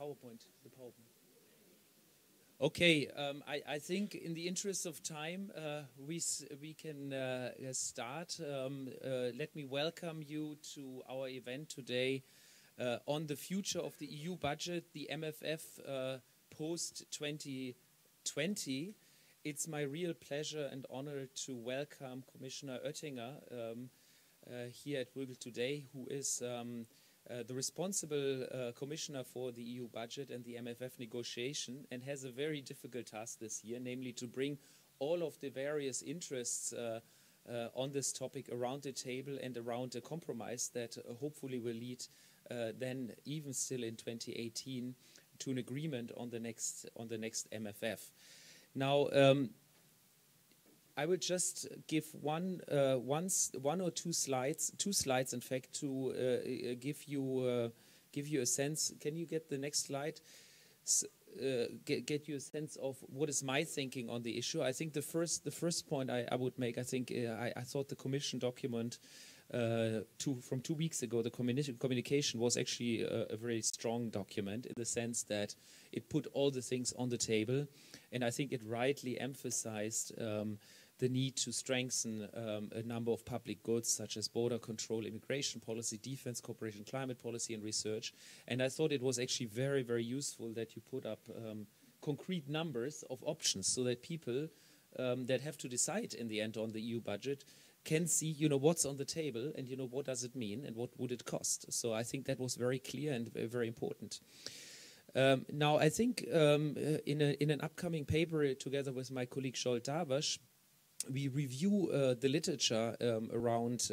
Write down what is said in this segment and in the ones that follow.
PowerPoint. Okay, I think in the interest of time, we can start. Let me welcome you to our event today on the future of the EU budget, the MFF post-2020. It's my real pleasure and honor to welcome Commissioner Oettinger here at Bruegel today, who is the responsible commissioner for the EU budget and the MFF negotiation, and has a very difficult task this year, namely to bring all of the various interests on this topic around the table and around a compromise that hopefully will lead then, even still in 2018, to an agreement on the next MFF. Now, I will just give one or two slides, in fact, to give you a sense. Can you get the next slide? Get you a sense of what is my thinking on the issue. I think the first point I would make, I think I thought the Commission document from 2 weeks ago, the communication was actually a very strong document in the sense that it put all the things on the table, and I think it rightly emphasized the need to strengthen a number of public goods such as border control, immigration policy, defense, cooperation, climate policy, and research. And I thought it was actually very, very useful that you put up concrete numbers of options so that people that have to decide in the end on the EU budget can see, what's on the table and, what does it mean and what would it cost. So I think that was very clear and very important. Now, I think in an upcoming paper together with my colleague Scholt Dawasch, we review the literature around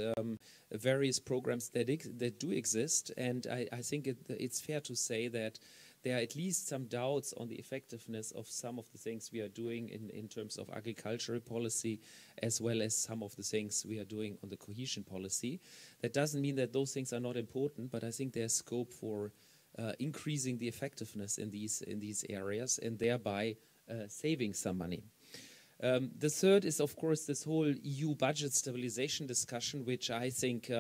various programs that do exist, and I think it's fair to say that there are at least some doubts on the effectiveness of some of the things we are doing in terms of agricultural policy, as well as some of the things we are doing on the cohesion policy. That doesn't mean that those things are not important, but I think there's scope for increasing the effectiveness in these areas and thereby saving some money. The third is, of course, this whole EU budget stabilization discussion, which I think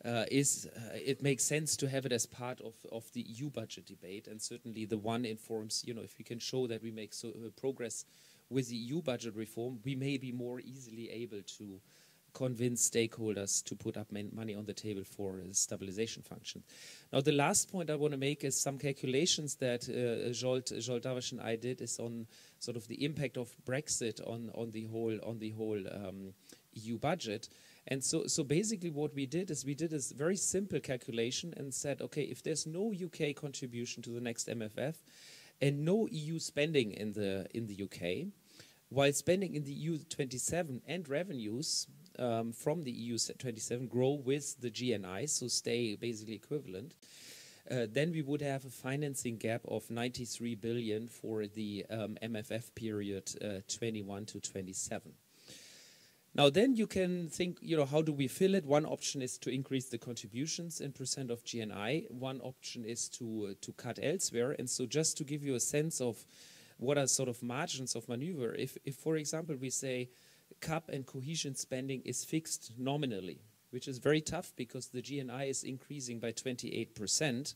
it makes sense to have it as part of the EU budget debate, and certainly the one informs, if we can show that we make progress with the EU budget reform, we may be more easily able to convince stakeholders to put up money on the table for a stabilization function. Now, the last point I want to make is some calculations that Scholt Dawasch and I did is on sort of the impact of Brexit on the whole EU budget. And so basically what we did is a very simple calculation and said, okay, if there's no UK contribution to the next MFF and no EU spending in the UK, while spending in the EU 27 and revenues from the EU 27 grow with the GNI, so stay basically equivalent, then we would have a financing gap of 93 billion for the MFF period 21 to 27. Now then you can think, how do we fill it? One option is to increase the contributions in % of GNI. One option is to cut elsewhere. And so just to give you a sense of what are sort of margins of maneuver, if for example, we say CAP and cohesion spending is fixed nominally, which is very tough because the GNI is increasing by 28%.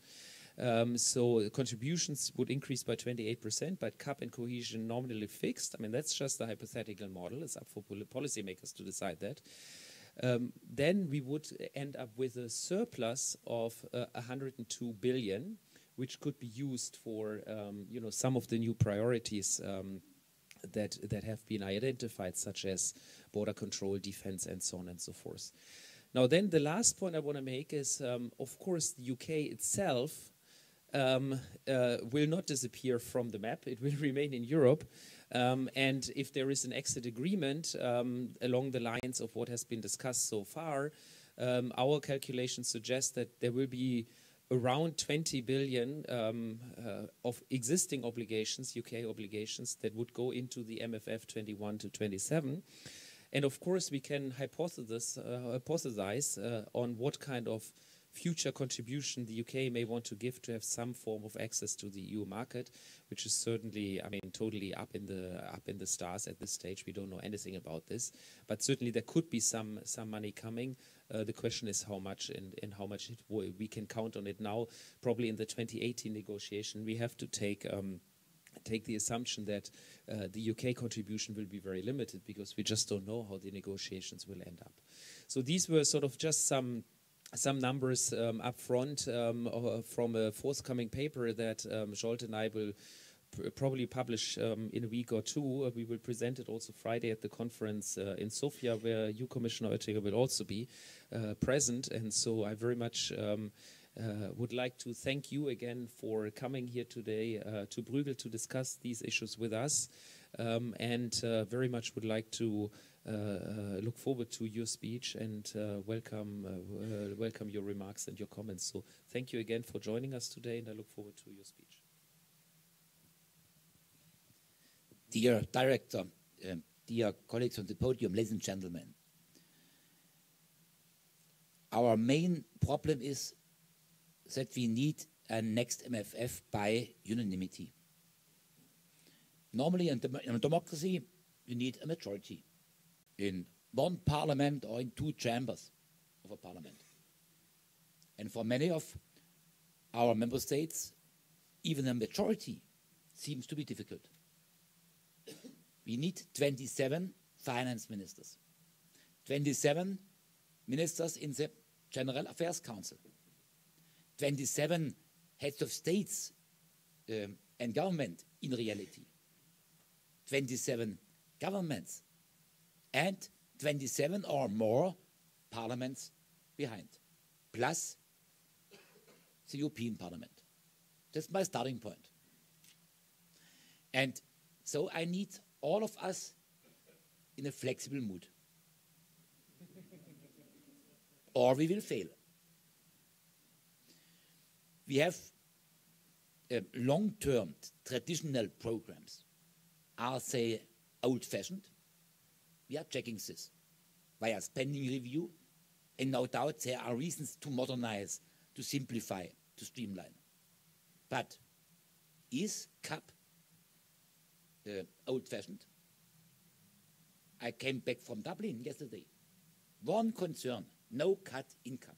So contributions would increase by 28%, but CAP and cohesion nominally fixed. I mean, that's just a hypothetical model. It's up for policymakers to decide that. Then we would end up with a surplus of 102 billion, which could be used for some of the new priorities that have been identified, such as border control, defense, and so on and so forth. Now, then the last point I want to make is, of course, the UK itself will not disappear from the map. It will remain in Europe. And if there is an exit agreement along the lines of what has been discussed so far, our calculations suggest that there will be around 20 billion of existing obligations, UK obligations, that would go into the MFF 21 to 27. And of course, we can hypothesize on what kind of future contribution the UK may want to give to have some form of access to the EU market, which is certainly, I mean, totally up in the stars at this stage. We don't know anything about this, but certainly there could be some money coming. The question is how much and how much we can count on it now. Probably in the 2018 negotiation, we have to take the assumption that the UK contribution will be very limited because we just don't know how the negotiations will end up. So these were sort of just some numbers up front from a forthcoming paper that Zsolt and I will probably publish in a week or two. We will present it also Friday at the conference in Sofia, where you, Commissioner Oettinger, will also be present. And so I very much would like to thank you again for coming here today to Bruegel to discuss these issues with us, and very much would like to look forward to your speech and welcome your remarks and your comments. So thank you again for joining us today, and I look forward to your speech. Dear Director, dear colleagues on the podium, ladies and gentlemen, our main problem is that we need a next MFF by unanimity. Normally in a democracy, you need a majority in one parliament or in two chambers of a parliament. And for many of our member states, even a majority seems to be difficult. We need 27 finance ministers, 27 ministers in the General Affairs Council, 27 heads of states and government in reality, 27 governments, and 27 or more parliaments behind, plus the European Parliament. That's my starting point. And so I need all of us in a flexible mood, or we will fail. We have long-term traditional programs. Are they old-fashioned? We are checking this via spending review, and no doubt there are reasons to modernize, to simplify, to streamline. But is CAP old-fashioned? I came back from Dublin yesterday. One concern, no cut in CAP.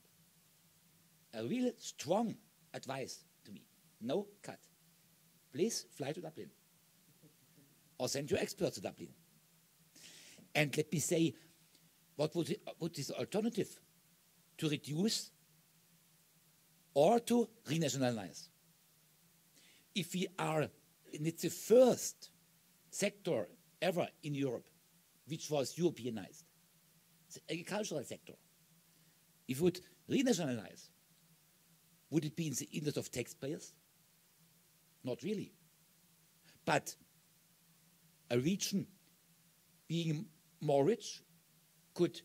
A real strong advice to me, no cut. Please fly to Dublin or send your experts to Dublin. And let me say, what is the alternative? To reduce or to renationalize? If we are, and it's the first sector ever in Europe which was Europeanized, the agricultural sector. If we would renationalize, would it be in the interest of taxpayers? Not really. But a region being more rich could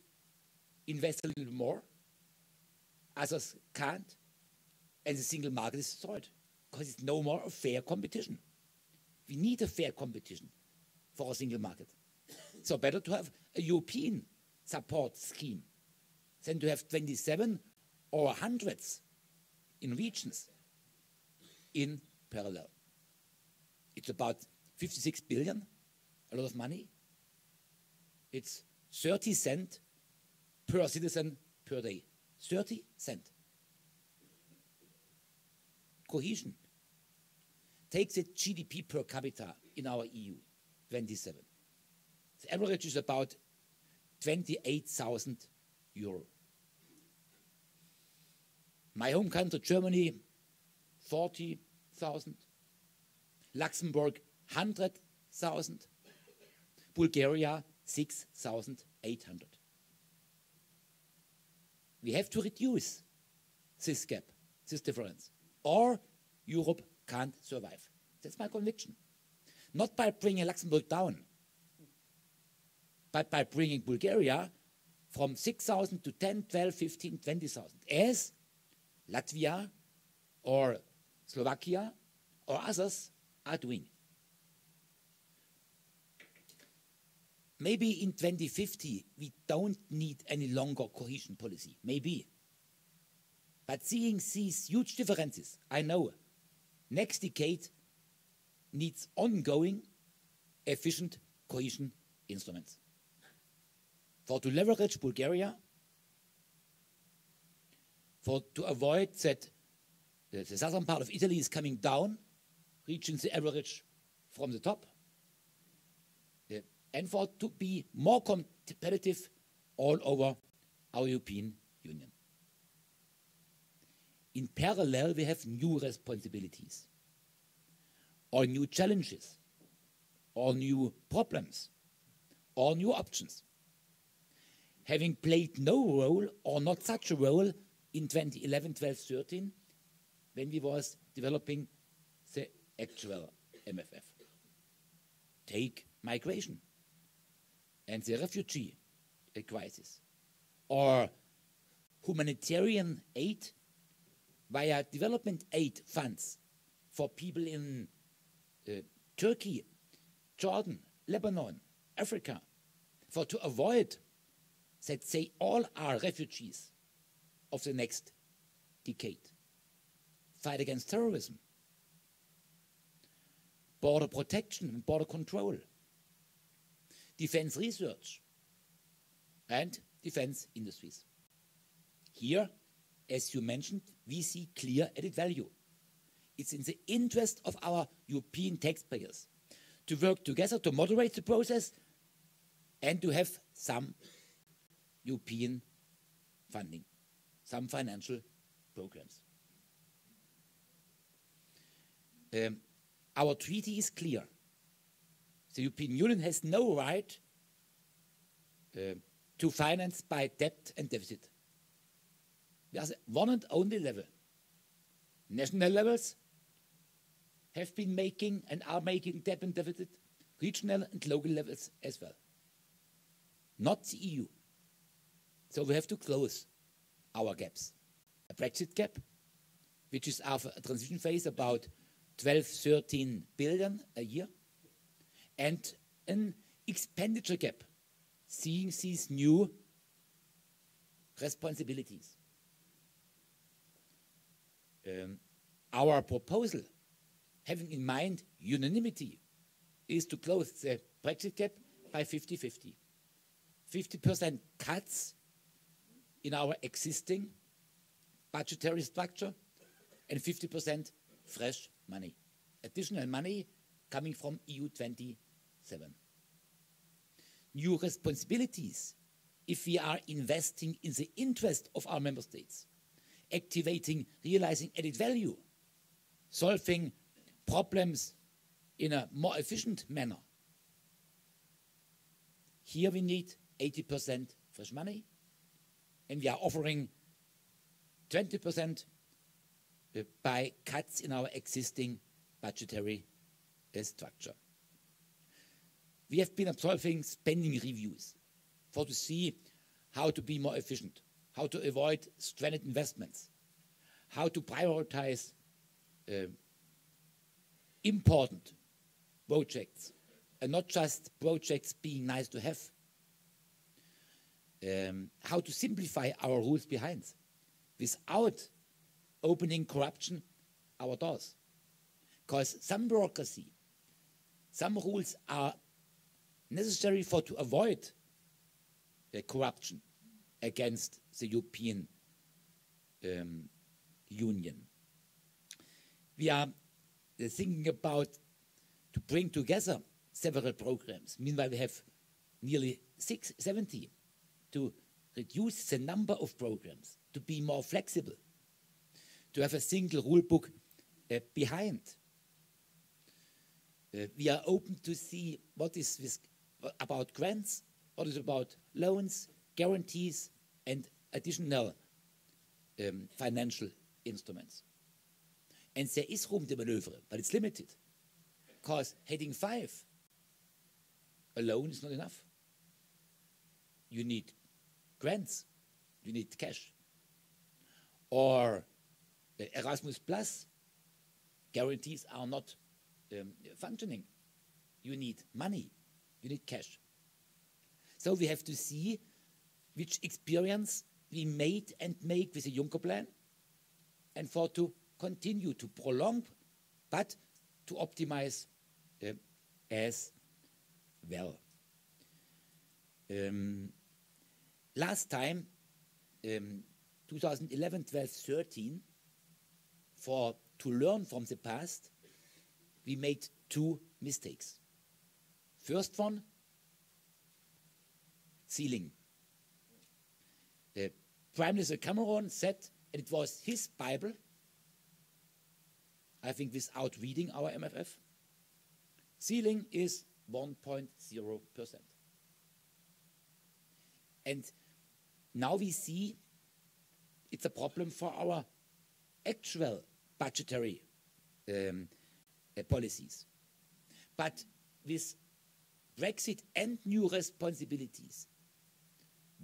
invest a little more, others can't, and the single market is destroyed because it's no more a fair competition. We need a fair competition for a single market. So better to have a European support scheme than to have 27 or hundreds in regions in parallel. It's about 56 billion, a lot of money. It's 30 cents per citizen per day. 30 cents. Cohesion. Take the GDP per capita in our EU, 27. The average is about 28,000 euro. My home country, Germany, 40,000. Luxembourg, 100,000. Bulgaria, 6,800. We have to reduce this gap, this difference, or Europe can't survive. That's my conviction. Not by bringing Luxembourg down, but by bringing Bulgaria from 6,000 to 10, 12, 15, 20,000, as Latvia or Slovakia or others are doing. Maybe in 2050 we don't need any longer cohesion policy. Maybe. But seeing these huge differences, I know next decade needs ongoing, efficient cohesion instruments. For to leverage Bulgaria, to avoid that the southern part of Italy is coming down, reaching the average from the top, and for to be more competitive all over our European Union. In parallel, we have new responsibilities, or new challenges, or new problems, or new options. Having played no role, or not such a role, in 2011, 12, 13, when we was developing the actual MFF. Take migration and the refugee crisis, or humanitarian aid via development aid funds for people in Turkey, Jordan, Lebanon, Africa, for to avoid that they all are refugees of the next decade. Fight against terrorism, border protection and border control, defense research, and defense industries. Here, as you mentioned, we see clear added value. It's in the interest of our European taxpayers to work together to moderate the process and to have some European funding, some financial programs. Our treaty is clear. The European Union has no right to finance by debt and deficit. We are the one and only level. National levels have been making and are making debt and deficit, regional and local levels as well. Not the EU. So we have to close our gaps. A Brexit gap, which is after a transition phase about 12, 13 billion a year, and an expenditure gap, seeing these new responsibilities. Our proposal, having in mind unanimity, is to close the Brexit gap by 50-50. 50% cuts in our existing budgetary structure and 50% fresh money, additional money coming from EU 27. New responsibilities if we are investing in the interest of our member states, activating, realizing added value, solving problems in a more efficient manner. Here we need 80% fresh money, and we are offering 20% by cuts in our existing budgetary structure. We have been observing spending reviews to see how to be more efficient, how to avoid stranded investments, how to prioritize important projects and not just projects being nice to have, how to simplify our rules behind without opening corruption our doors. Because some bureaucracy, some rules are necessary to avoid corruption against the European Union. We are thinking about to bring together several programs. Meanwhile, we have nearly 70 to reduce the number of programs, to be more flexible, to have a single rule book behind. We are open to see what is about grants, what is about loans, guarantees, and additional financial instruments. And there is room to maneuver, but it's limited. Because heading 5 alone is not enough. You need grants, you need cash. Or Erasmus Plus guarantees are not functioning. You need money, you need cash. So we have to see which experience we made and make with the Juncker plan and for to continue to prolong, but to optimize as well. Last time, 2011, 12, 13, to learn from the past, we made two mistakes. First one, ceiling. Prime Minister Cameron said, and it was his Bible, I think without reading our MFF, ceiling is 1.0%. And now we see it's a problem for our actual budgetary policies. But with Brexit and new responsibilities,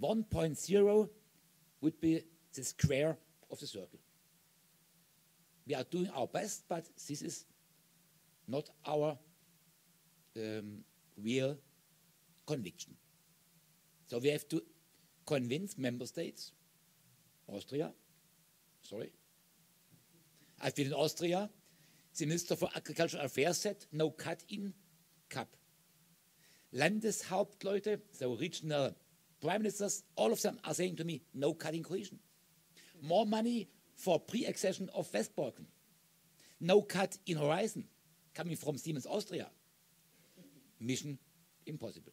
1.0 would be the square of the circle. We are doing our best, but this is not our real conviction. So we have to convince member states, Austria, sorry. I've been in Austria. The Minister for Agricultural Affairs said, no cut in CAP. Landeshauptleute, so regional prime ministers, all of them are saying to me, no cut in cohesion. More money for pre-accession of Westbalkan. No cut in Horizon, coming from Siemens Austria. Mission impossible.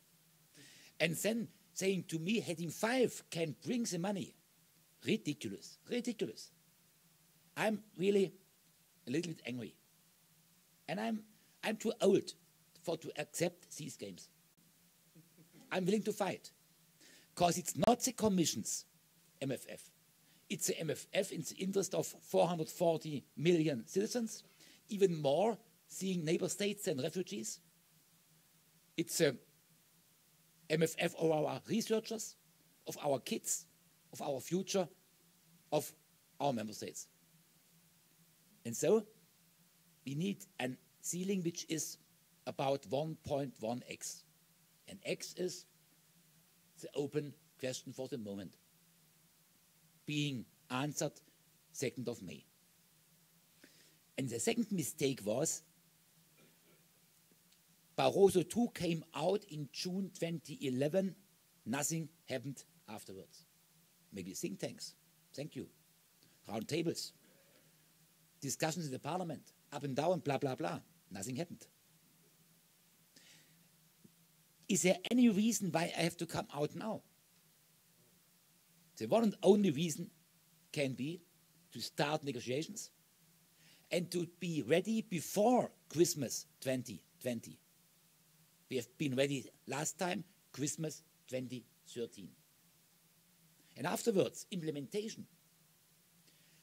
And then saying to me, heading 5 can bring the money. Ridiculous, ridiculous. I'm really a little bit angry. And I'm too old to accept these games. I'm willing to fight. Because it's not the Commission's MFF. It's the MFF in the interest of 440 million citizens, even more seeing neighbor states and refugees. It's a MFF of our researchers, of our kids, of our future, of our member states. And so we need a ceiling which is about 1.1x. And x is the open question for the moment, being answered 2nd of May. And the second mistake was Barroso II came out in June 2011, nothing happened afterwards. Maybe think tanks, thank you, round tables, discussions in the parliament, up and down, blah, blah, blah, nothing happened. Is there any reason why I have to come out now? The one and only reason can be to start negotiations and to be ready before Christmas 2020. We have been ready last time, Christmas 2013. And afterwards, implementation,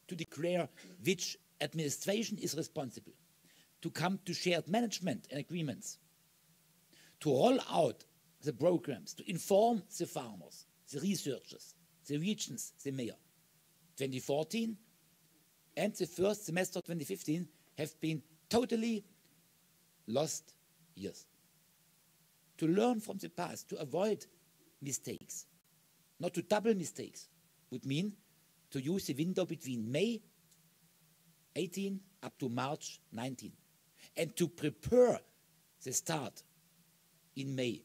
to declare which administration is responsible, to come to shared management and agreements, to roll out the programs, to inform the farmers, the researchers, the regions, the mayor. 2014 and the first semester 2015 have been totally lost years. To learn from the past, to avoid mistakes, not to double mistakes, would mean to use the window between May 18 up to March 19, and to prepare the start in May,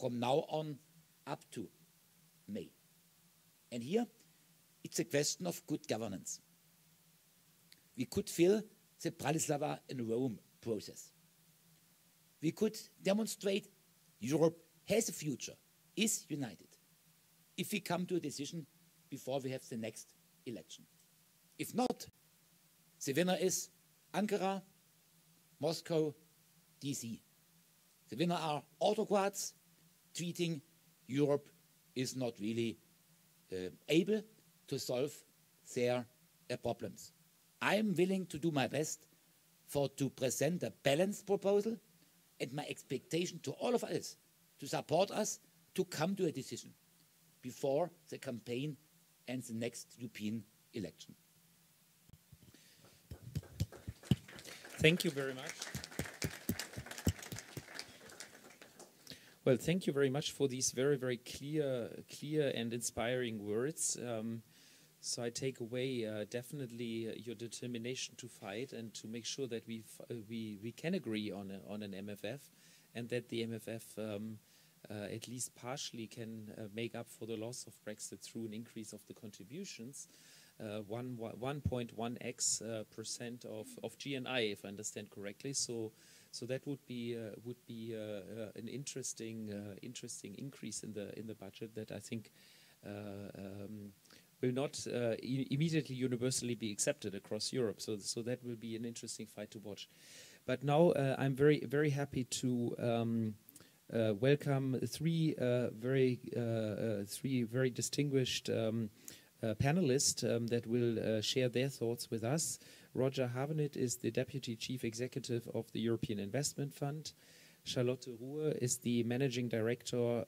from now on up to May. And here, it's a question of good governance. We could fill the Bratislava and Rome process. We could demonstrate Europe has a future, is united, if we come to a decision before we have the next election. If not, the winner is Ankara, Moscow, DC. The winner are autocrats tweeting Europe is not really able to solve their problems. I am willing to do my best to present a balanced proposal, and my expectation to all of us to support us to come to a decision before the campaign and the next European election. Thank you very much. Well, thank you very much for these very, very clear and inspiring words. So I take away definitely your determination to fight and to make sure that we can agree on an MFF, and that the MFF at least partially can make up for the loss of Brexit through an increase of the contributions, 1.1x percent of GNI, if I understand correctly. So that would be an interesting increase in the budget that I think will not immediately universally be accepted across Europe. So that will be an interesting fight to watch. But now I'm very happy to welcome three very distinguished panelists that will share their thoughts with us. Roger Havenit is the Deputy Chief Executive of the European Investment Fund. Charlotte Ruhe is the Managing Director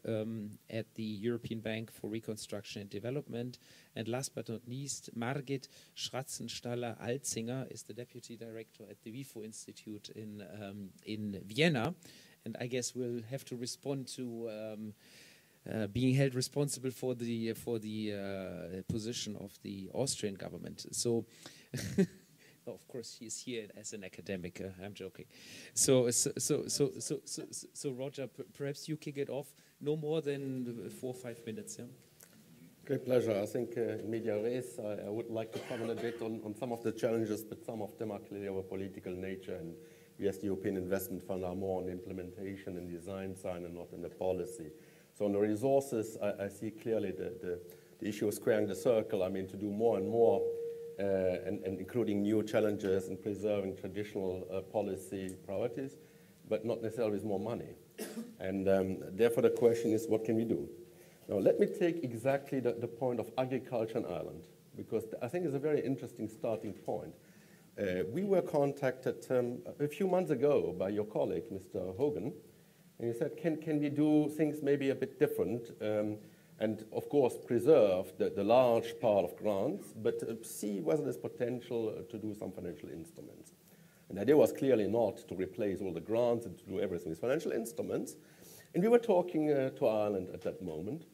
at the European Bank for Reconstruction and Development. And last but not least, Margit Schratzenstaller-Altzinger is the Deputy Director at the WIFO Institute in Vienna. And I guess we'll have to respond to being held responsible for the position of the Austrian government. So. Of course, he's here as an academic. I'm joking. So Roger, perhaps you kick it off. No more than 4 or 5 minutes. Yeah. Great pleasure. I think in media res, I would like to comment a bit on some of the challenges, but some of them are clearly of a political nature, and we as the European Investment Fund are more on the implementation and design side and not in the policy. So on the resources, I see clearly the issue of squaring the circle. I mean, to do more and more. And including new challenges and preserving traditional policy priorities, but not necessarily with more money. And therefore the question is, what can we do? Now let me take exactly the point of agriculture and Ireland, because I think it's a very interesting starting point. We were contacted a few months ago by your colleague, Mr. Hogan, and he said, can we do things maybe a bit different? And of course, preserve the large part of grants, but see whether there's potential to do some financial instruments. And the idea was clearly not to replace all the grants and to do everything with financial instruments. And we were talking to Ireland at that moment,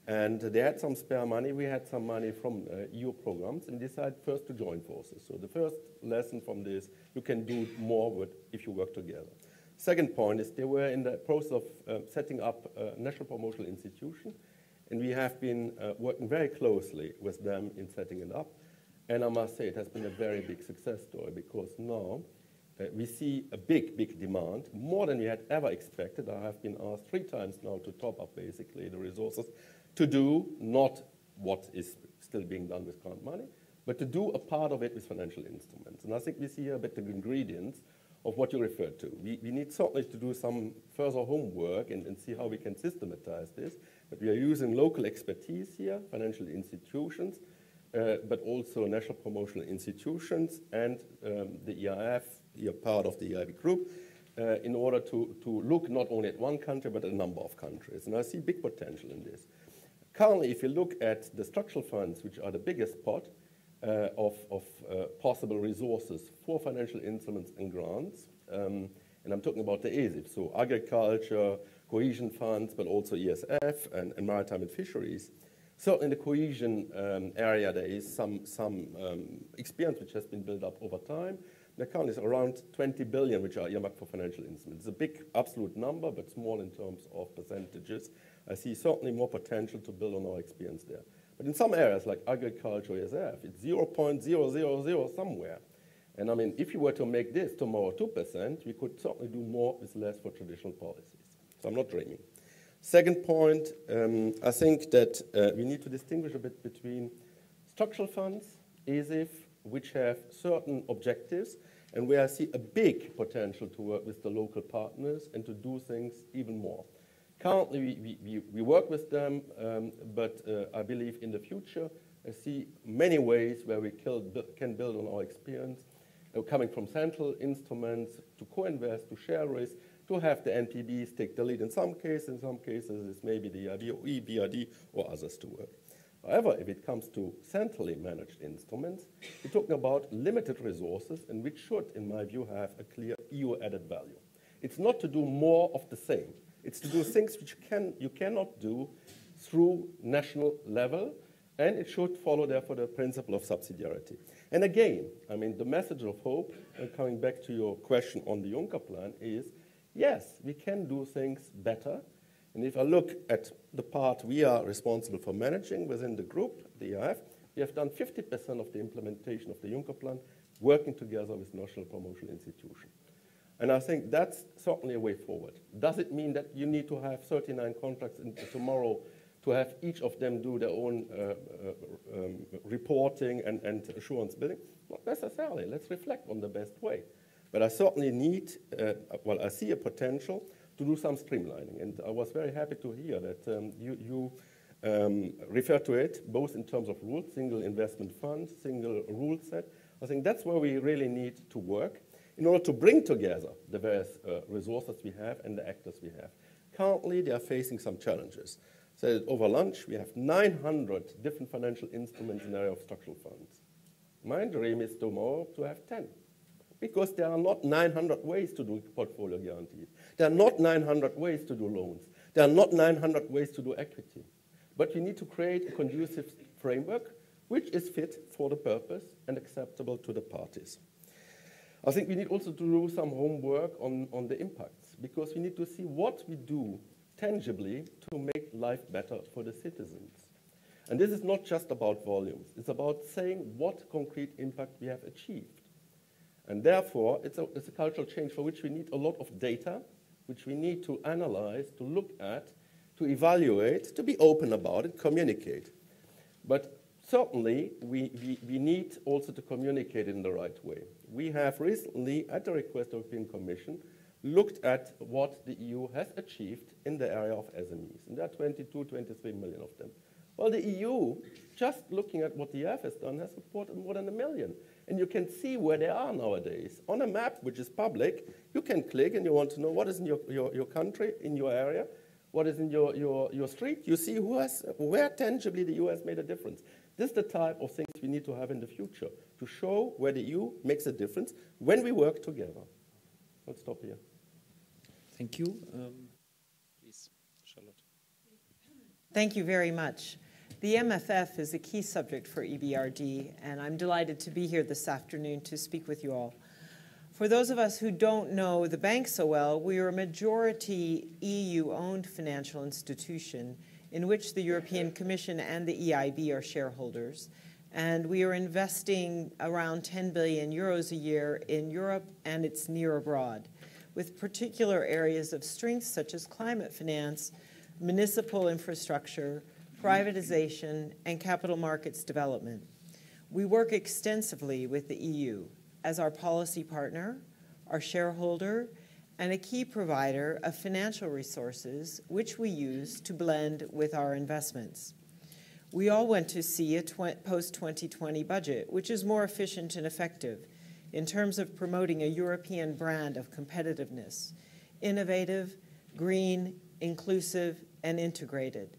and they had some spare money. We had some money from EU programs, and decided first to join forces. So the first lesson from this, you can do more if you work together. Second point is they were in the process of setting up a national promotional institution. And we have been working very closely with them in setting it up. And I must say it has been a very big success story, because now we see a big demand, more than we had ever expected. I have been asked 3 times now to top up basically the resources to do not what is still being done with grant money, but to do a part of it with financial instruments. And I think we see here a bit the ingredients of what you referred to. We need certainly to do some further homework and see how we can systematize this. But we are using local expertise here, financial institutions, but also national promotional institutions and the EIF, you're part of the EIB group, in order to look not only at one country, but a number of countries. And I see big potential in this. Currently, if you look at the structural funds, which are the biggest pot of possible resources for financial instruments and grants, and I'm talking about the ASIF, so agriculture, cohesion funds, but also ESF and maritime and fisheries. So in the cohesion area, there is some experience which has been built up over time. The account is around 20 billion, which are earmarked for financial instruments. It's a big absolute number, but small in terms of percentages. I see certainly more potential to build on our experience there. But in some areas like agriculture, ESF, it's 0.000 somewhere. And I mean, if you were to make this tomorrow 2%, we could certainly do more with less for traditional policies. So I'm not dreaming. Second point, I think that we need to distinguish a bit between structural funds, ASIF, which have certain objectives, and where I see a big potential to work with the local partners and to do things even more. Currently, we work with them, but I believe in the future, I see many ways where we can build on our experience, coming from central instruments to co-invest, to share risk, to have the NPBs take the lead in some cases it's maybe the EIB, EBRD, or others to work. However, if it comes to centrally managed instruments, we're talking about limited resources and which should, in my view, have a clear EU added value. It's not to do more of the same. It's to do things which you cannot do through national level And it should follow, therefore, the principle of subsidiarity. And again, I mean, the message of hope, coming back to your question on the Juncker plan, is yes, we can do things better. And if I look at the part we are responsible for managing within the group, the EIF, we have done 50% of the implementation of the Juncker plan, working together with national promotional institutions. And I think that's certainly a way forward. Does it mean that you need to have 39 contracts tomorrow to have each of them do their own reporting and assurance building? Not necessarily. Let's reflect on the best way. But I certainly need, I see a potential to do some streamlining. And I was very happy to hear that you refer to it, both in terms of rules, single investment fund, single rule set. I think that's where we really need to work in order to bring together the various resources we have and the actors we have. Currently, they are facing some challenges. So over lunch, we have 900 different financial instruments in the area of structural funds. My dream is tomorrow to have 10, because there are not 900 ways to do portfolio guarantees. There are not 900 ways to do loans. There are not 900 ways to do equity. But we need to create a conducive framework which is fit for the purpose and acceptable to the parties. I think we need also to do some homework on the impacts, because we need to see what we do tangibly to make life better for the citizens. And this is not just about volumes. It's about saying what concrete impact we have achieved. And therefore, it's a cultural change for which we need a lot of data, which we need to analyze, to look at, to evaluate, to be open about it, communicate. But certainly, we need also to communicate in the right way. We have recently, at the request of the European Commission, looked at what the EU has achieved in the area of SMEs. And there are 22, 23 million of them. Well, the EU, just looking at what the EF has done, has supported more than 1 million. And you can see where they are nowadays. On a map, which is public, you can click and you want to know what is in your country, in your area, what is in your street. You see where tangibly the EU has made a difference. This is the type of things we need to have in the future, to show where the EU makes a difference when we work together. I'll stop here. Thank you. Please, Charlotte. Thank you very much. The MFF is a key subject for EBRD, and I'm delighted to be here this afternoon to speak with you all. For those of us who don't know the bank so well, we are a majority EU-owned financial institution in which the European Commission and the EIB are shareholders, and we are investing around 10 billion euros a year in Europe and its near abroad, with particular areas of strength such as climate finance, municipal infrastructure, privatization, and capital markets development. We work extensively with the EU as our policy partner, our shareholder, and a key provider of financial resources, which we use to blend with our investments. We all want to see a post-2020 budget, which is more efficient and effective in terms of promoting a European brand of competitiveness, innovative, green, inclusive, and integrated,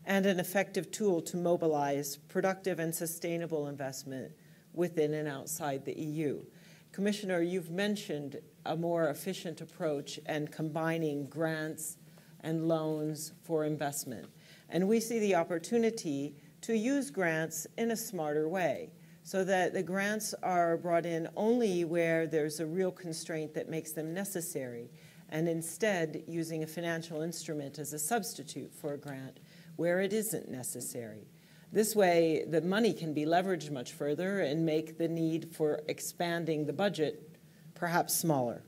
and an effective tool to mobilize productive and sustainable investment within and outside the EU. Commissioner, you've mentioned a more efficient approach and combining grants and loans for investment. And we see the opportunity to use grants in a smarter way, so that the grants are brought in only where there's a real constraint that makes them necessary, and instead using a financial instrument as a substitute for a grant where it isn't necessary. This way, the money can be leveraged much further and make the need for expanding the budget perhaps smaller.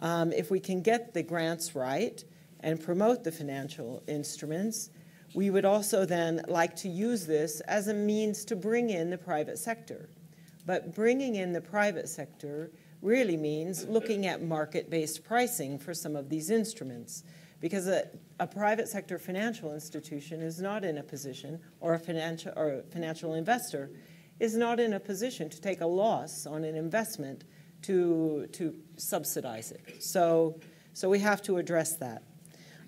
If we can get the grants right and promote the financial instruments, we would also then like to use this as a means to bring in the private sector. But bringing in the private sector really means looking at market-based pricing for some of these instruments, because a private sector financial institution is not in a position, or a financial investor is not in a position to take a loss on an investment to subsidize it. So we have to address that.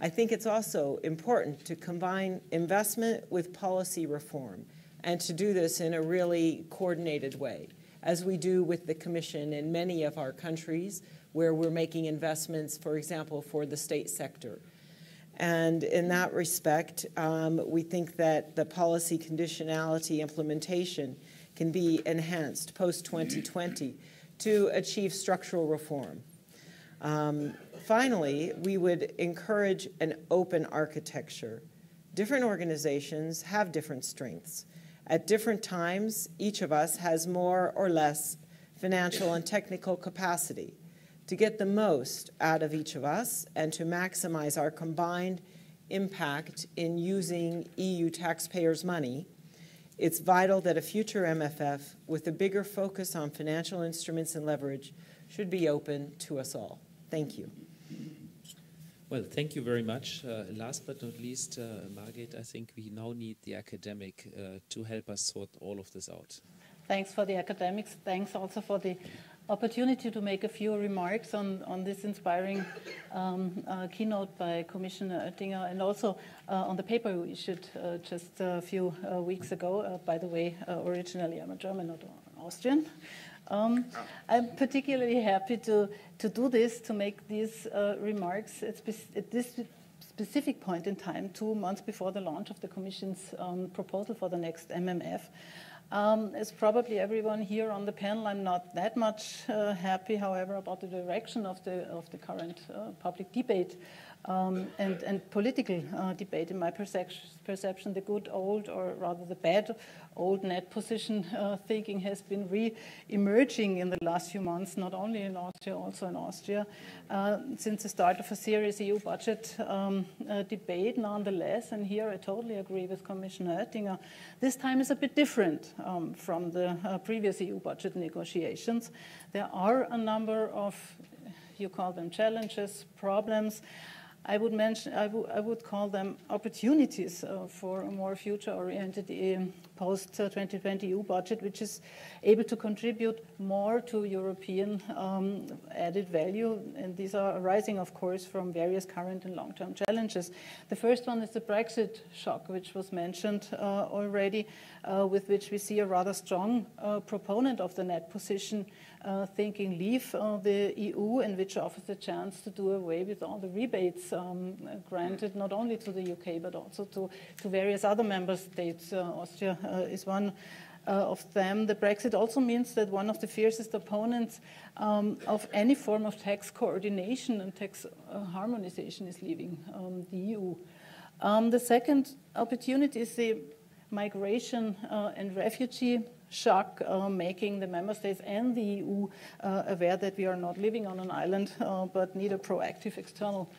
I think it's also important to combine investment with policy reform, and to do this in a really coordinated way, as we do with the Commission in many of our countries where we're making investments, for example, for the state sector. And in that respect, we think that the policy conditionality implementation can be enhanced post-2020 to achieve structural reform. Finally, we would encourage an open architecture. Different organizations have different strengths. At different times, each of us has more or less financial and technical capacity. To get the most out of each of us and to maximize our combined impact in using EU taxpayers' money, it's vital that a future MFF with a bigger focus on financial instruments and leverage should be open to us all. Thank you. Well, thank you very much. Last but not least, Margit, I think we now need the academic to help us sort all of this out. Thanks for the academics. Thanks also for the opportunity to make a few remarks on this inspiring keynote by Commissioner Oettinger, and also on the paper we issued just a few weeks ago. By the way, originally I'm a German, not Austrian. I'm particularly happy to do this, to make these remarks at this specific point in time, 2 months before the launch of the Commission's proposal for the next MMF. As probably everyone here on the panel, I'm not that much happy, however, about the direction of the current public debate and political debate. In my perception, the good old, or rather the bad old net position thinking has been re-emerging in the last few months, not only in Austria, also in Austria, since the start of a serious EU budget debate, nonetheless. And here I totally agree with Commissioner Oettinger. This time is a bit different from the previous EU budget negotiations. There are a number of, you call them challenges, problems. I would call them opportunities for a more future-oriented post-2020 EU budget, which is able to contribute more to European added value. And these are arising, of course, from various current and long-term challenges. The first one is the Brexit shock, which was mentioned already, with which we see a rather strong proponent of the net position thinking leave the EU, and which offers a chance to do away with all the rebates granted not only to the UK but also to various other member states. Austria is one of them. The Brexit also means that one of the fiercest opponents of any form of tax coordination and tax harmonization is leaving the EU. The second opportunity is the migration and refugee shock, making the member states and the EU aware that we are not living on an island, but need a proactive external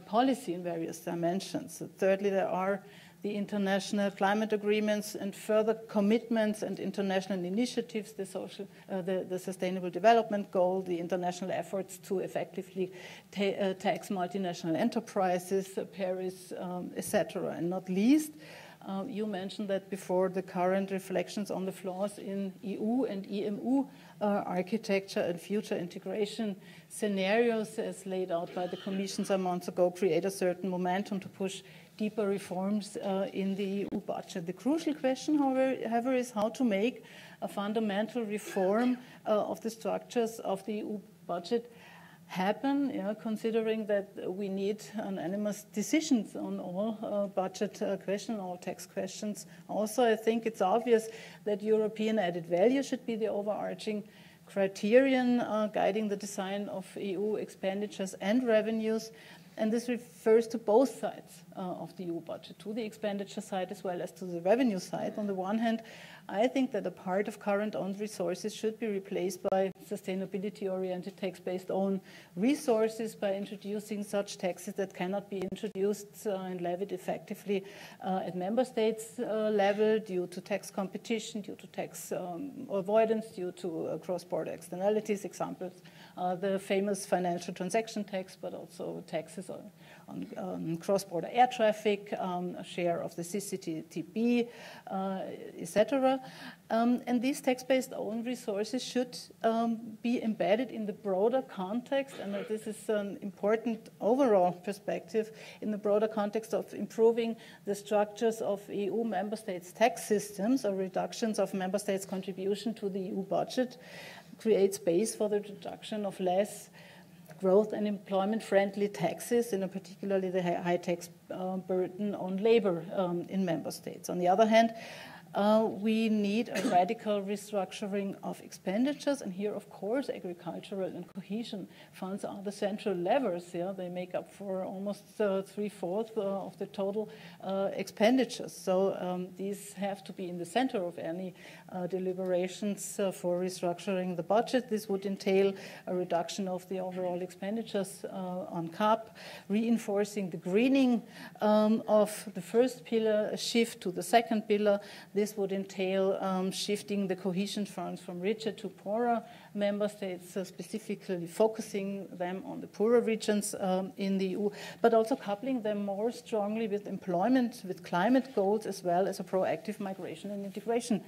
policy in various dimensions. Thirdly, there are the international climate agreements and further commitments and international initiatives, the Sustainable Development Goal, the international efforts to effectively tax multinational enterprises, Paris, etc. And not least, you mentioned that before, the current reflections on the flaws in EU and EMU architecture and future integration scenarios, as laid out by the Commission some months ago, create a certain momentum to push deeper reforms in the EU budget. The crucial question, however, is how to make a fundamental reform of the structures of the EU budget happen, considering that we need unanimous decisions on all budget questions, all tax questions. Also, I think it's obvious that European added value should be the overarching criterion guiding the design of EU expenditures and revenues. And this refers to both sides of the EU budget, to the expenditure side as well as to the revenue side. On the one hand, I think that a part of current owned resources should be replaced by sustainability-oriented tax-based own resources by introducing such taxes that cannot be introduced and levied effectively at member states level due to tax competition, due to tax avoidance, due to cross-border externalities. Examples are the famous financial transaction tax, but also taxes on cross-border air traffic, a share of the CCTB, etc. And these tax-based own resources should be embedded in the broader context, and this is an important overall perspective, in the broader context of improving the structures of EU member states' tax systems or reductions of member states' contribution to the EU budget, create space for the introduction of less growth and employment-friendly taxes, and particularly the high tax burden on labor in member states. On the other hand, we need a radical restructuring of expenditures, and here, of course, agricultural and cohesion funds are the central levers. Yeah? They make up for almost 3/4 of the total expenditures. So these have to be in the center of any deliberations for restructuring the budget. This would entail a reduction of the overall expenditures on CAP, reinforcing the greening of the first pillar, a shift to the second pillar. This would entail shifting the cohesion funds from richer to poorer member states, specifically focusing them on the poorer regions in the EU, but also coupling them more strongly with employment, with climate goals, as well as a proactive migration and integration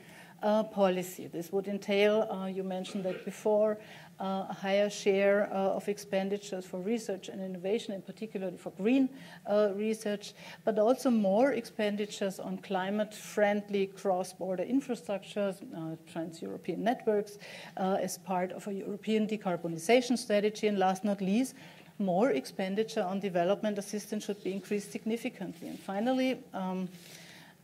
policy. This would entail, you mentioned that before, a higher share of expenditures for research and innovation, and particularly for green research, but also more expenditures on climate-friendly cross-border infrastructures, trans-European networks, as part of a European decarbonization strategy. And last not least, more expenditure on development assistance should be increased significantly. And finally,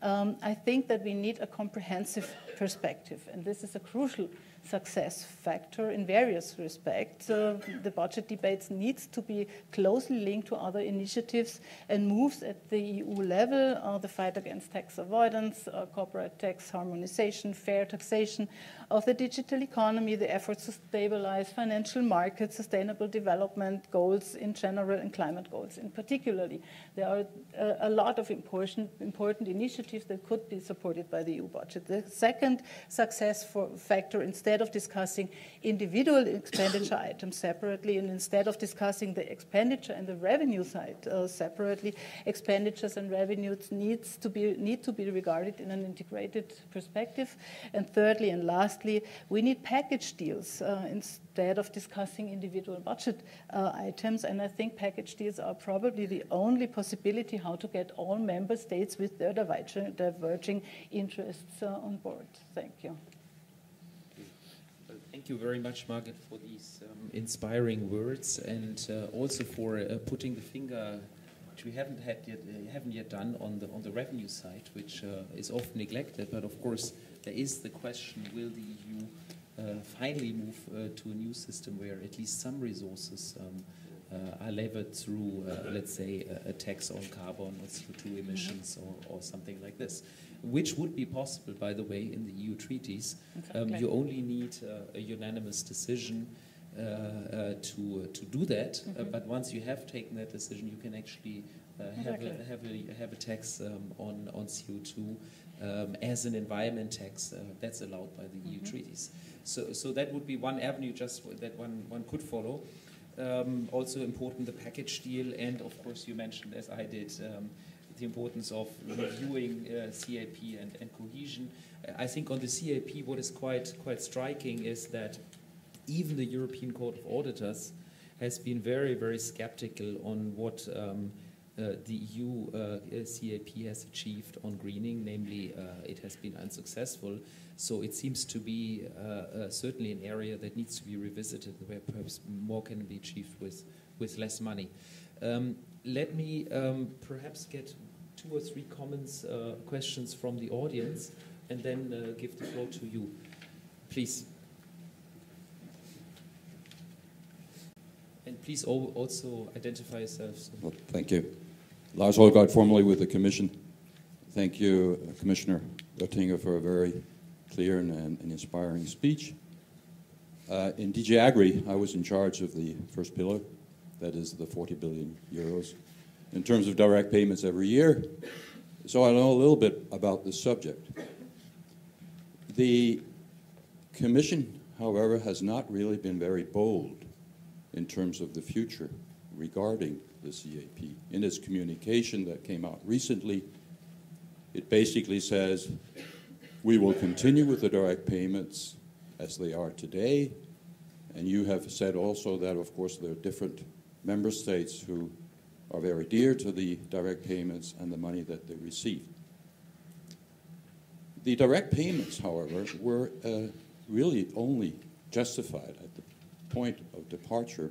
I think that we need a comprehensive perspective, and this is a crucial success factor in various respects. The budget debates needs to be closely linked to other initiatives and moves at the EU level, the fight against tax avoidance, corporate tax harmonization, fair taxation of the digital economy, the efforts to stabilize financial markets, sustainable development goals in general, and climate goals in particularly. There are a lot of important initiatives that could be supported by the EU budget. The second success factor, instead of discussing individual expenditure items separately, and instead of discussing the expenditure and the revenue side separately, expenditures and revenues need to be regarded in an integrated perspective. And thirdly and lastly, we need package deals instead of discussing individual budget items. And I think package deals are probably the only possibility how to get all member states with their diverging interests on board. Thank you. Thank you very much, Margaret, for these inspiring words, and also for putting the finger, which we haven't yet done, on the revenue side, which is often neglected. But of course, there is the question: will the EU finally move to a new system where at least some resources are levered through, let's say, a tax on carbon or CO2 emissions, or something like this, which would be possible, by the way, in the EU treaties. Exactly. You only need a unanimous decision to do that. But once you have taken that decision, you can actually have a tax on CO2 as an environment tax that's allowed by the EU treaties. So that would be one avenue, just that one could follow. Also important, the package deal, and of course you mentioned, as I did, the importance of reviewing CAP and cohesion. I think on the CAP, what is quite striking is that even the European Court of Auditors has been very, very skeptical on what the EU CAP has achieved on greening, namely it has been unsuccessful. So it seems to be certainly an area that needs to be revisited, where perhaps more can be achieved with less money. Let me perhaps get 2 or 3 comments, questions from the audience, and then give the floor to you. Please. And please also identify yourselves. Well, thank you. Lars Holgaard, formerly with the Commission. Thank you, Commissioner Oettinger, for a very clear and inspiring speech. In DG Agri, I was in charge of the first pillar, that is the 40 billion euros, in terms of direct payments every year. So I know a little bit about this subject. The Commission, however, has not really been very bold in terms of the future regarding the CAP. In its communication that came out recently, it basically says, we will continue with the direct payments as they are today. And you have said also that, of course, there are different member states who are very dear to the direct payments and the money that they receive. The direct payments, however, were really only justified at the point of departure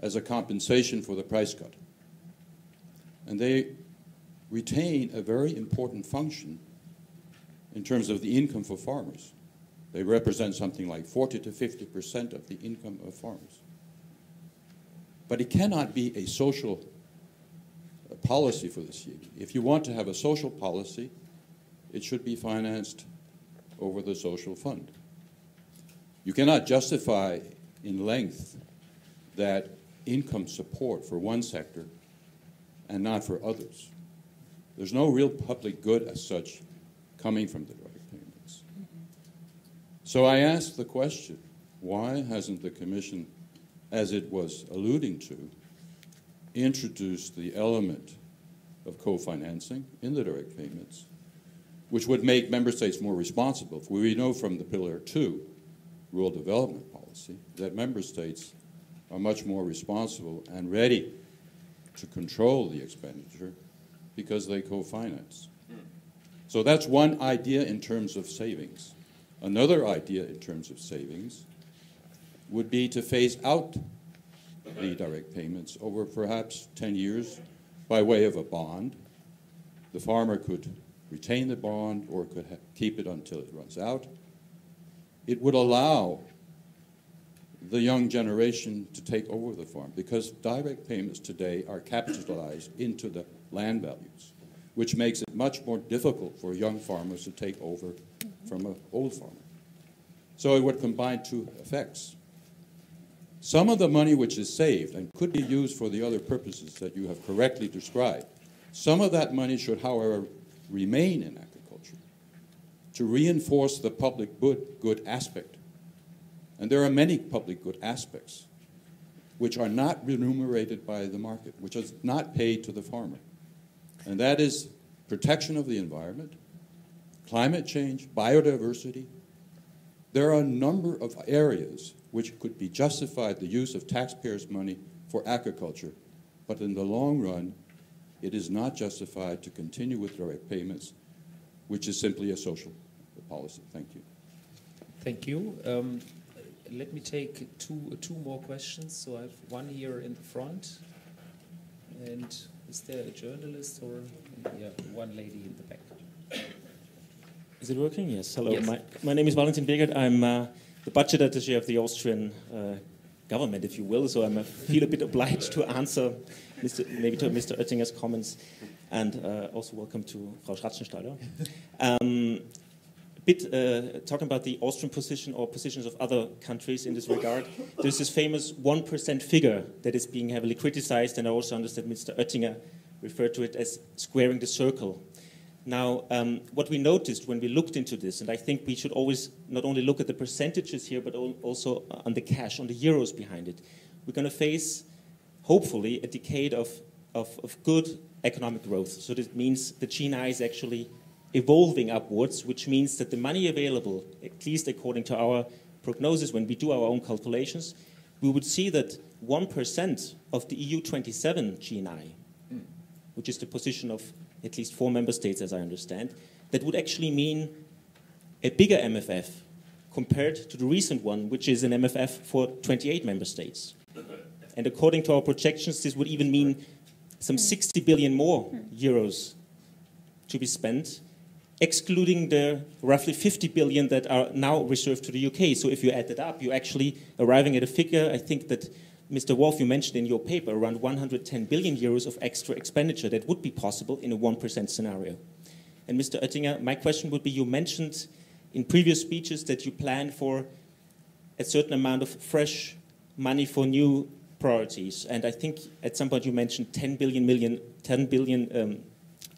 as a compensation for the price cut. And they retain a very important function in terms of the income for farmers. They represent something like 40 to 50% of the income of farmers. But it cannot be a social policy for the CAP. If you want to have a social policy, it should be financed over the social fund. You cannot justify in length that income support for one sector and not for others. There's no real public good as such coming from the direct payments. So I asked the question, why hasn't the Commission, as it was alluding to, introduced the element of co-financing in the direct payments, which would make member states more responsible? For we know from the Pillar 2 rural development policy that member states are much more responsible and ready to control the expenditure because they co-finance. So that's one idea in terms of savings. Another idea in terms of savings would be to phase out the direct payments over perhaps 10 years by way of a bond. The farmer could retain the bond or could keep it until it runs out. It would allow the young generation to take over the farm because direct payments today are capitalized into the land values, which makes it much more difficult for young farmers to take over from an old farmer. So it would combine two effects. Some of the money which is saved and could be used for the other purposes that you have correctly described, some of that money should, however, remain in agriculture to reinforce the public good aspect. And there are many public good aspects which are not remunerated by the market, which is not paid to the farmer. And that is protection of the environment, climate change, biodiversity. There are a number of areas which could be justified the use of taxpayers' money for agriculture, but in the long run, it is not justified to continue with direct payments, which is simply a social policy. Thank you. Thank you. Let me take two more questions. So I have one here in the front. And is there a journalist or one lady in the back? Is it working? Yes. Hello. Yes. My name is Valentin Birgert. I'm the budget attaché of the Austrian government, if you will. So I feel a bit obliged to answer maybe to Mr. Oettinger's comments. And also welcome to Frau Schratzenstaller. Talking about the Austrian position or positions of other countries in this regard, there's this famous 1% figure that is being heavily criticized, and I also understand Mr. Oettinger referred to it as squaring the circle. Now, what we noticed when we looked into this, and I think we should always not only look at the percentages here, but also on the cash, on the euros behind it. We're going to face, hopefully, a decade of good economic growth. So this means the GNI is actually evolving upwards, which means that the money available, at least according to our prognosis, when we do our own calculations, we would see that 1% of the EU 27 GNI, which is the position of at least 4 member states, as I understand, that would actually mean a bigger MFF compared to the recent one, which is an MFF for 28 member states. And according to our projections, this would even mean some 60 billion more euros to be spent, excluding the roughly 50 billion that are now reserved to the UK. So if you add that up, you're actually arriving at a figure, I think that Mr. Wolf, you mentioned in your paper, around 110 billion euros of extra expenditure that would be possible in a 1% scenario. And Mr. Oettinger, my question would be, you mentioned in previous speeches that you plan for a certain amount of fresh money for new priorities. And I think at some point you mentioned 10 billion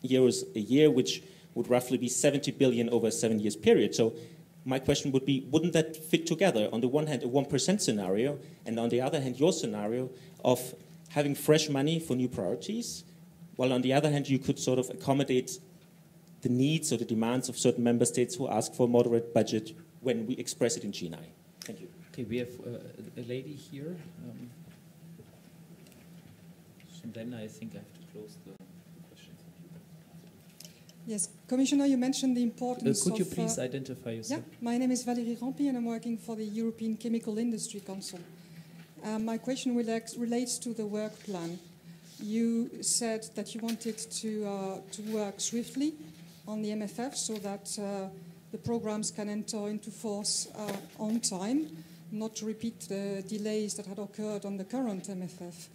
euros a year, which would roughly be 70 billion over a 7 years period. So my question would be, wouldn't that fit together? On the one hand, a 1% scenario, and on the other hand, your scenario of having fresh money for new priorities, while on the other hand, you could sort of accommodate the needs or the demands of certain member states who ask for a moderate budget when we express it in GNI. Thank you. Okay, we have a lady here. And then I think I have to close the questions. Yes, Commissioner, you mentioned the importance Could you please identify yourself? Yeah, my name is Valérie Rampi and I'm working for the European Chemical Industry Council. My question relates to the work plan. You said that you wanted to work swiftly on the MFF so that the programs can enter into force on time, not to repeat the delays that had occurred on the current MFF.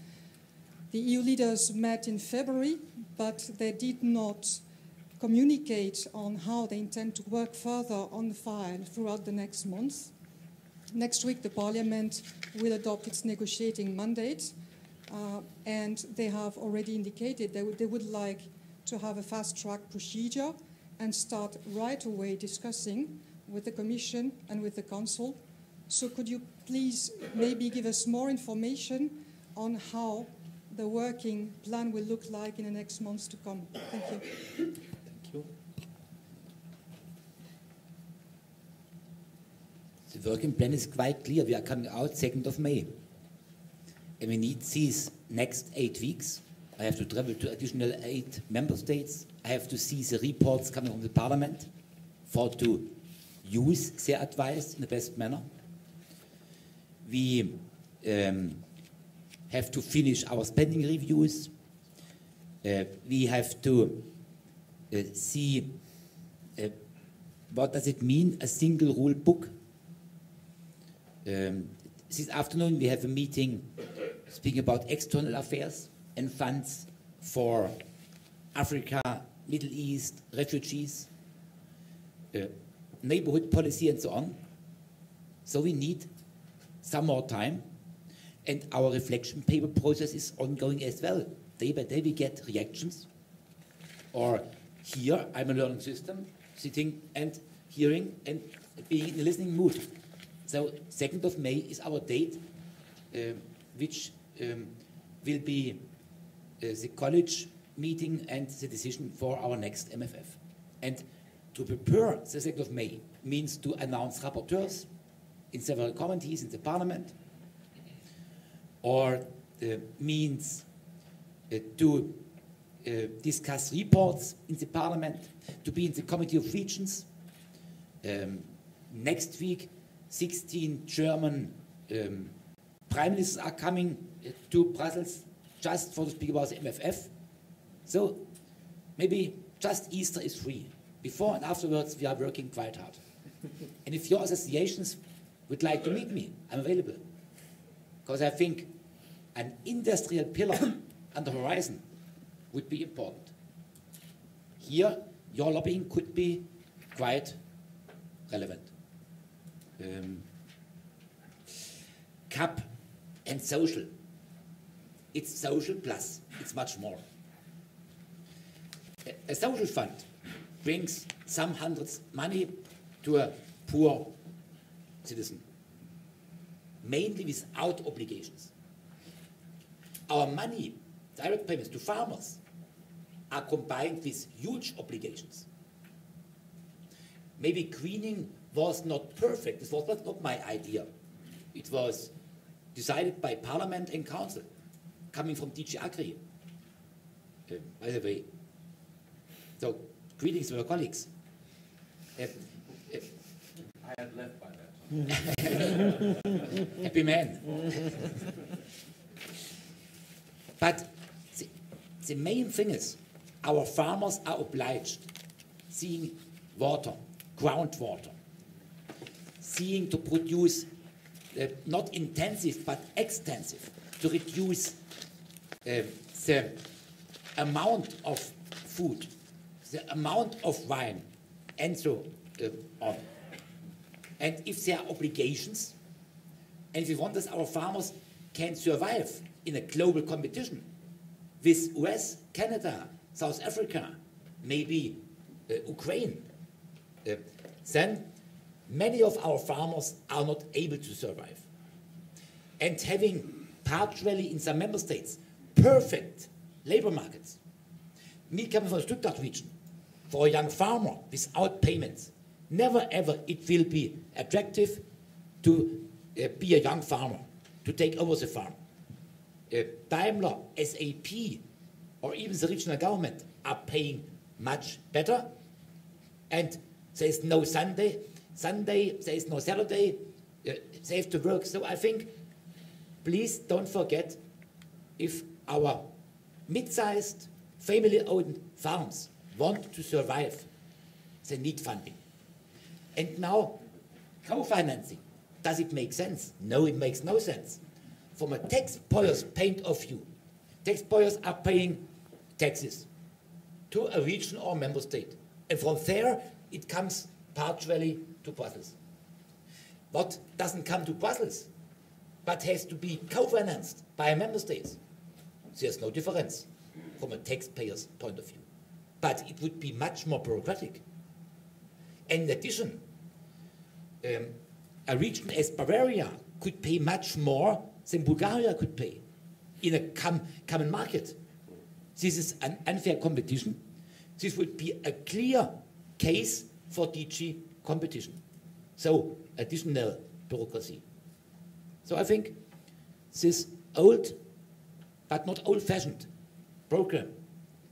The EU leaders met in February, but they did not communicate on how they intend to work further on the file throughout the next month. Next week, the Parliament will adopt its negotiating mandate, and they have already indicated they would like to have a fast-track procedure and start right away discussing with the Commission and with the Council. So could you please maybe give us more information on how the working plan will look like in the next months to come? Thank you. Thank you. The working plan is quite clear. We are coming out 2nd of May. And we need these next 8 weeks. I have to travel to additional 8 member states. I have to see the reports coming from the Parliament to use their advice in the best manner. We have to finish our spending reviews. We have to see what does it mean, a single rule book. This afternoon we have a meeting speaking about external affairs and funds for Africa, Middle East, refugees, neighborhood policy and so on. So we need some more time. And our reflection paper process is ongoing as well. Day by day we get reactions. Or here, I'm a learning system, sitting and hearing and being in a listening mood. So 2nd of May is our date, which will be the college meeting and the decision for our next MFF. And to prepare the 2nd of May means to announce rapporteurs in several committees in the Parliament, or means to discuss reports in the Parliament, to be in the Committee of Regions. Next week, 16 German prime ministers are coming to Brussels just for to speak about the MFF. So maybe just Easter is free. Before and afterwards, we are working quite hard. And if your associations would like to meet me, I'm available. Because I think an industrial pillar on the horizon would be important. Here, your lobbying could be quite relevant. CAP and social. It's social plus, it's much more. A social fund brings some hundreds money to a poor citizen, mainly without obligations. Our money, direct payments to farmers, are combined with huge obligations. Maybe greening was not perfect. This was not my idea. It was decided by Parliament and Council, coming from DG Agri, by the way. So, greetings to our colleagues. I had left by that time. Happy man. But the main thing is, our farmers are obliged, seeing water, groundwater, seeing to produce not intensive but extensive, to reduce the amount of food, the amount of wine, and so on. And if there are obligations, and if we want that our farmers can survive in a global competition with US, Canada, South Africa, maybe Ukraine, then many of our farmers are not able to survive. And having partially in some member states perfect labor markets. Me coming from the Stuttgart region, for a young farmer without payments, never ever it will be attractive to be a young farmer, to take over the farm. Daimler, SAP, or even the regional government are paying much better, and there is no Sunday, there is no Saturday, they have to work. So I think please don't forget, if our mid-sized, family-owned farms want to survive, they need funding. And now, co-financing, does it make sense? No, it makes no sense. From a taxpayer's point of view, taxpayers are paying taxes to a region or member state. And from there, it comes partially to Brussels. What doesn't come to Brussels, but has to be co-financed by member states, there's no difference from a taxpayer's point of view. But it would be much more bureaucratic. And in addition, a region as Bavaria could pay much more than Bulgaria could pay in a common market. This is an unfair competition. This would be a clear case for DG competition. So, additional bureaucracy. So I think this old, but not old-fashioned program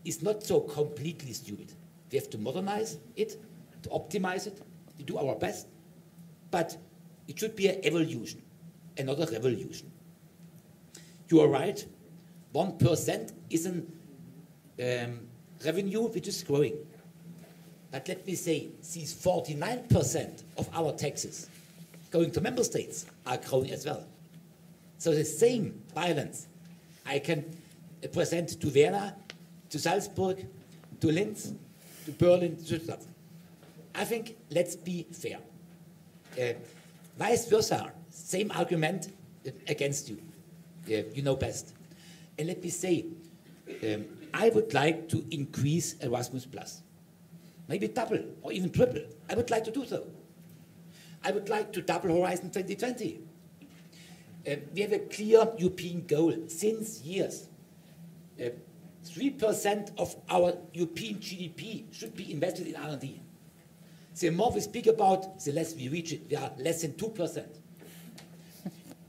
is not so completely stupid. We have to modernize it, to optimize it, to do our best, but it should be an evolution and not a revolution. You are right, 1% is a revenue which is growing. But let me say, these 49% of our taxes going to member states are growing as well. So the same balance I can present to Vienna, to Salzburg, to Linz, to Berlin, to Stuttgart. I think let's be fair. Vice versa, same argument against you. You know best. And let me say, I would like to increase Erasmus+. Maybe double or even triple. I would like to do so. I would like to double Horizon 2020. We have a clear European goal since years. 3% of our European GDP should be invested in R&D. The more we speak about, the less we reach it. We are less than 2%.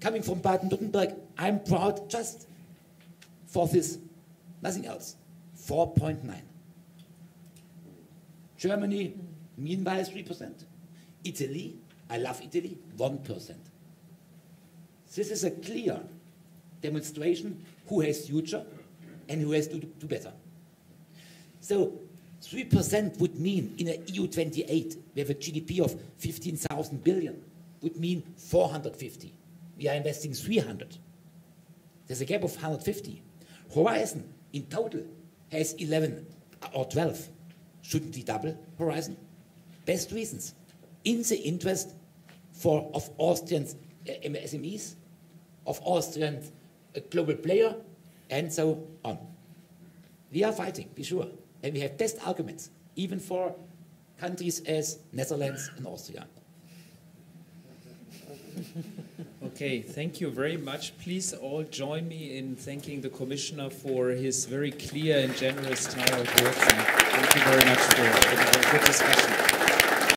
Coming from Baden-Württemberg, I'm proud just for this, nothing else. 4.9. Germany, meanwhile, 3%. Italy, I love Italy, 1%. This is a clear demonstration who has future and who has to do better. So 3% would mean in an EU 28, we have a GDP of 15,000 billion, would mean 450. We are investing 300. There's a gap of 150. Horizon in total has 11 or 12. Shouldn't we double Horizon? Best reasons. In the interest of Austrian SMEs, of Austrian global player, and so on. We are fighting, be sure. And we have best arguments, even for countries as Netherlands and Austria. Okay, thank you very much. Please all join me in thanking the Commissioner for his very clear and generous style of working. Thank you very much for a good discussion.